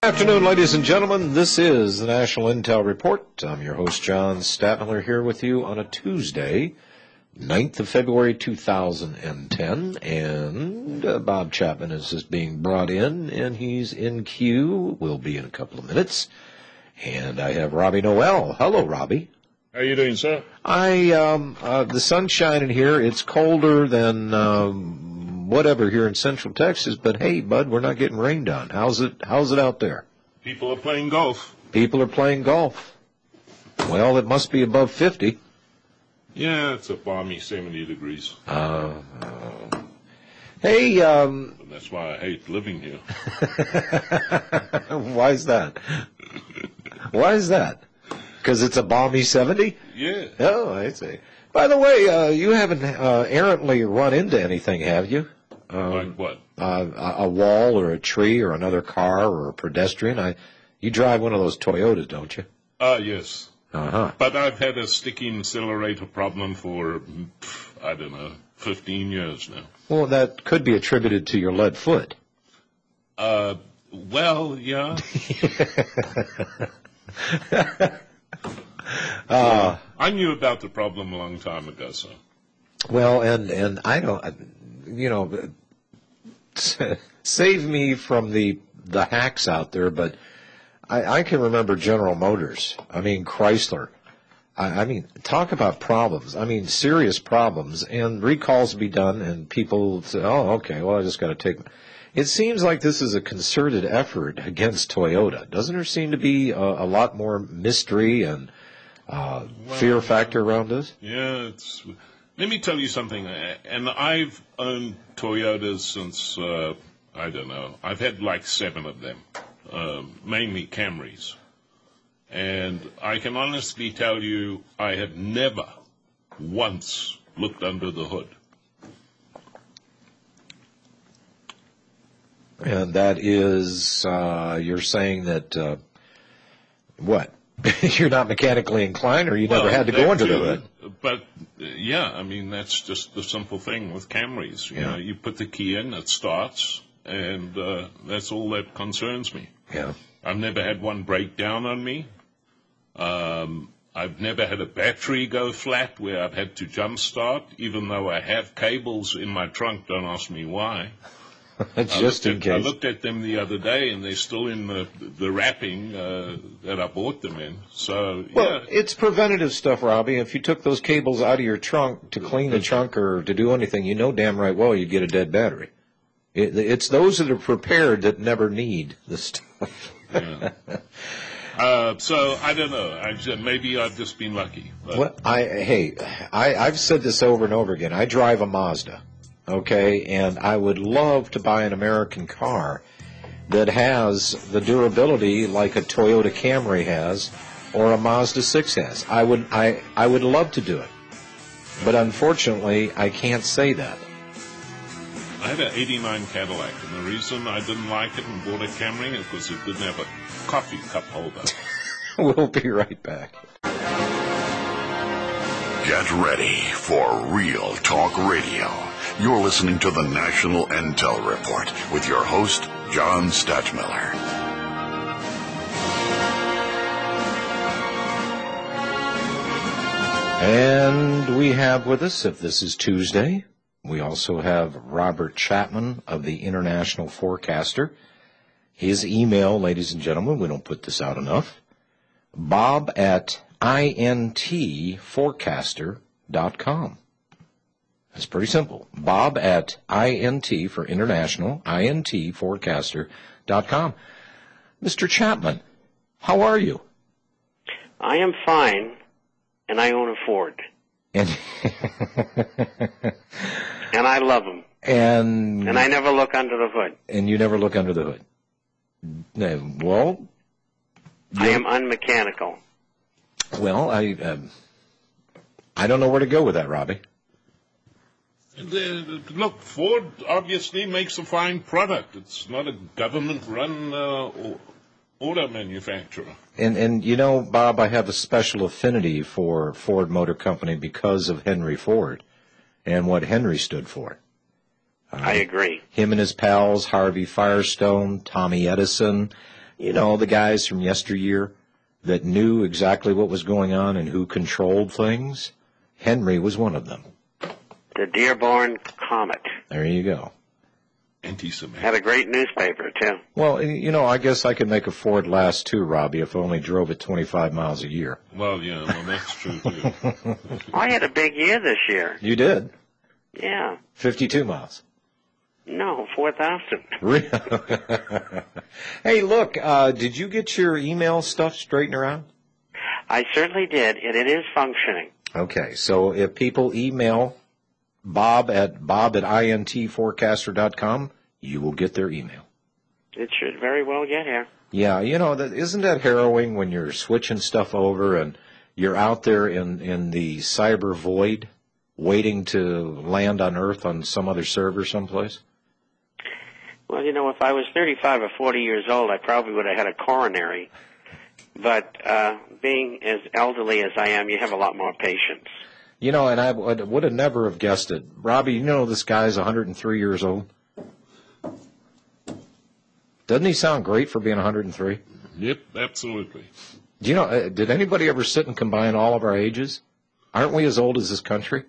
Good afternoon, ladies and gentlemen. This is the National Intel Report. I'm your host, John Stadtmiller, here with you on a Tuesday, 9th of February, 2010. And Bob Chapman is being brought in, and he's in queue. Will be in a couple of minutes. And I have Robbie Noel. Hello, Robbie. How are you doing, sir? The sun's shining here. It's colder than whatever here in Central Texas, but hey, bud, we're not getting rained on. How's it out there? People are playing golf. People are playing golf. Well, it must be above 50. Yeah, it's a balmy 70 degrees. Hey, That's why I hate living here. why is that? Why is that? Because it's a balmy 70? Yeah. Oh, I see. By the way, you haven't errantly run into anything, have you? Like what? A wall or a tree or another car or a pedestrian. You drive one of those Toyotas, don't you? Yes. Uh-huh. But I've had a sticky accelerator problem for, 15 years now. Well, that could be attributed to your lead foot. Well, yeah. I knew about the problem a long time ago, sir. Well, and I don't, save me from the hacks out there, but I can remember General Motors. I mean, Chrysler. I mean, talk about problems. I mean, serious problems. And recalls be done, and people say, oh, okay, well, I just got to take. It seems like this is a concerted effort against Toyota. Doesn't there seem to be a lot more mystery and fear factor around this? Yeah, let me tell you something, and I've owned Toyotas since, I've had like 7 of them, mainly Camrys. And I can honestly tell you, I have never once looked under the hood. And that is, you're saying that, what? You're not mechanically inclined, or you never had to go under the hood? But, yeah, I mean, that's just the simple thing with Camrys. You know, you put the key in, it starts, and that's all that concerns me. Yeah. I've never had one break down on me. I've never had a battery go flat where I've had to jump start, even though I have cables in my trunk. Don't ask me why. Just in case. I looked at them the other day, and they're still in the wrapping that I bought them in. So, well, it's preventative stuff, Robbie. If you took those cables out of your trunk to clean the trunk or to do anything, you know damn right well you'd get a dead battery. It's those that are prepared that never need the stuff. Yeah. So I don't know. Maybe I've just been lucky. But. Well, I've said this over and over again. I drive a Mazda. Okay, and I would love to buy an American car that has the durability like a Toyota Camry has or a Mazda 6 has. I would love to do it, but unfortunately, I can't say that. I had an 89 Cadillac, and the reason I didn't like it and bought a Camry is because it didn't have a coffee cup holder. We'll be right back. Get ready for Real Talk Radio. You're listening to the National Intel Report with your host, John Stadtmiller. And we have with us, if this is Tuesday, we also have Robert Chapman of the International Forecaster. His email, ladies and gentlemen, we don't put this out enough, bob@intforecaster.com. It's pretty simple. Bob@INT for international, intforecaster.com. Mr. Chapman, how are you? I am fine, and I own a Ford. And and I love them. And I never look under the hood. And you never look under the hood. Well, I am unmechanical. Well, I don't know where to go with that, Robbie. Look, Ford obviously makes a fine product. It's not a government-run auto manufacturer. And you know, Bob, I have a special affinity for Ford Motor Company because of Henry Ford and what Henry stood for. I agree. Him and his pals, Harvey Firestone, Tommy Edison. You know, the guys from yesteryear that knew exactly what was going on and who controlled things. Henry was one of them. The Dearborn Comet. There you go. Anti-Semitic. Had a great newspaper, too. Well, you know, I guess I could make a Ford last too, Robbie, if I only drove at 25 miles a year. Well, yeah, well, that's true, too. I had a big year this year. You did? Yeah. 52 miles. No, 4,000. Hey, look, did you get your email stuff straightened around? I certainly did, and it is functioning. Okay, so if people email Bob at intforecaster.com, you will get their email. It should very well get here. Yeah, you know, isn't that harrowing when you're switching stuff over and you're out there in the cyber void waiting to land on Earth on some other server someplace? Well, you know, if I was 35 or 40 years old, I probably would have had a coronary. But being as elderly as I am, you have a lot more patience. You know, and I would have never have guessed it. Robbie, you know this guy's 103 years old? Doesn't he sound great for being 103? Yep, absolutely. Do you know, did anybody ever sit and combine all of our ages? Aren't we as old as this country?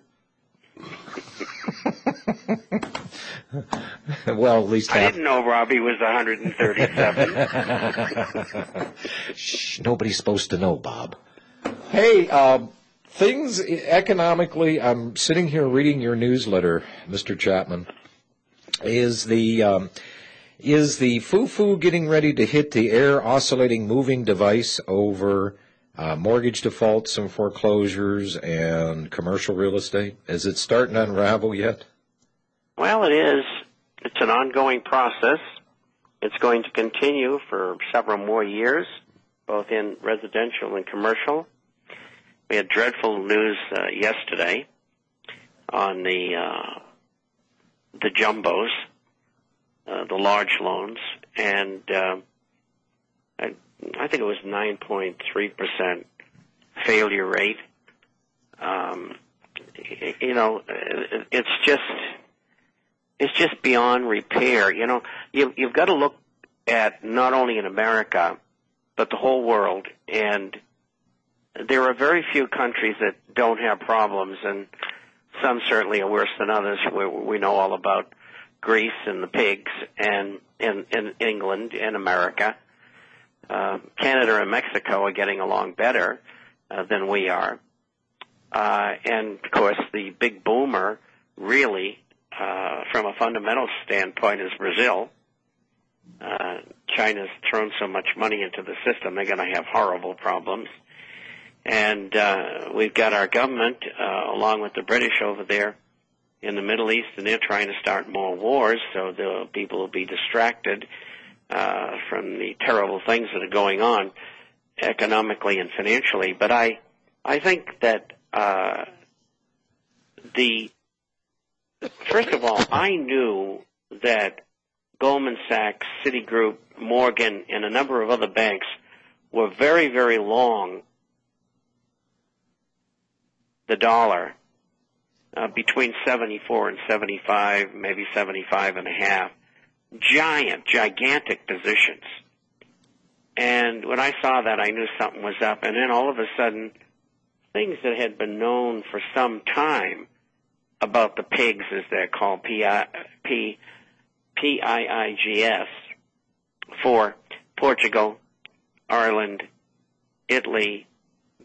Well, at least I half. didn't know Robbie was 137. Shh, nobody's supposed to know, Bob. Hey, things economically, I'm sitting here reading your newsletter, Mr. Chapman. Is the foo-foo getting ready to hit the air oscillating moving device over mortgage defaults and foreclosures and commercial real estate? Is it starting to unravel yet? Well, it is. It's an ongoing process. It's going to continue for several more years, both in residential and commercial. We had dreadful news yesterday on the jumbos, the large loans, and I think it was 9.3% failure rate. You know, it's just beyond repair. You know, you've got to look at not only in America, but the whole world. And there are very few countries that don't have problems, and some certainly are worse than others. We know all about Greece and the pigs, and England and America. Canada and Mexico are getting along better than we are. And, of course, the big boomer really, from a fundamental standpoint, is Brazil. China's thrown so much money into the system, they're going to have horrible problems. And we've got our government, along with the British over there in the Middle East, and they're trying to start more wars, so the people will be distracted from the terrible things that are going on economically and financially. But I think that first of all, I knew that Goldman Sachs, Citigroup, Morgan, and a number of other banks were very, very long the dollar, between 74 and 75, maybe 75 and a half. Gigantic positions. And when I saw that, I knew something was up. And then all of a sudden, things that had been known for some time about the pigs, as they're called, PIIGS, for Portugal, Ireland, Italy,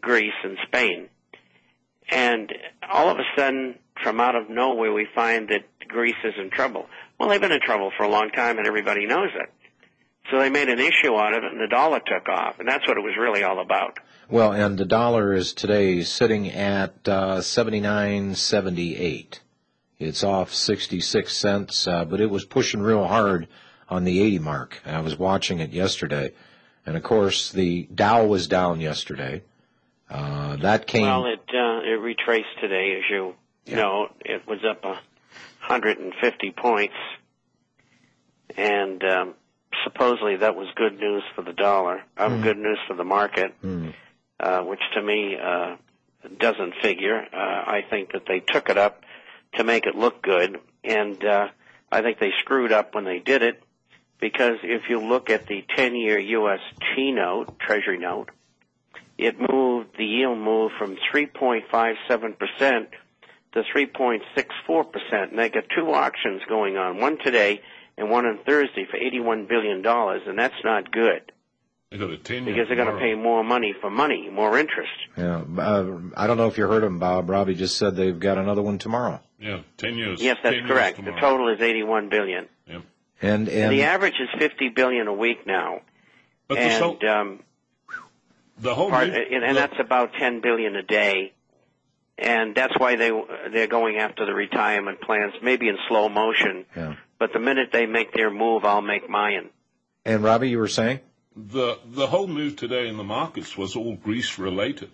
Greece, and Spain. And all of a sudden, from out of nowhere, we find that Greece is in trouble. Well, they've been in trouble for a long time, and everybody knows it. So they made an issue out of it, and the dollar took off, and that's what it was really all about. Well, and the dollar is today sitting at 79.78. It's off 66 cents, but it was pushing real hard on the 80 mark. I was watching it yesterday, and of course the Dow was down yesterday. That came. Well, it retraced today, as you know. It was up 150 points, and supposedly that was good news for the dollar, good news for the market, which to me doesn't figure. I think that they took it up to make it look good, and I think they screwed up when they did it. because if you look at the 10-year U.S. T-note, Treasury note, the yield moved from 3.57% to 3.64%, and they got two auctions going on, one today and one on Thursday for $81 billion, and that's not good. They got a 10-year because they're going to pay more money for money, more interest. Yeah, I don't know if you heard him, Bob. Robbie just said they've got another one tomorrow. Yeah, 10 years. Yes, that's correct. The total is $81 billion. Yeah. And the average is $50 billion a week now. But and that's about $10 billion a day. And that's why they're going after the retirement plans, maybe in slow motion. Yeah. But the minute they make their move, I'll make mine. And Robbie, you were saying? The whole move today in the markets was all Greece related.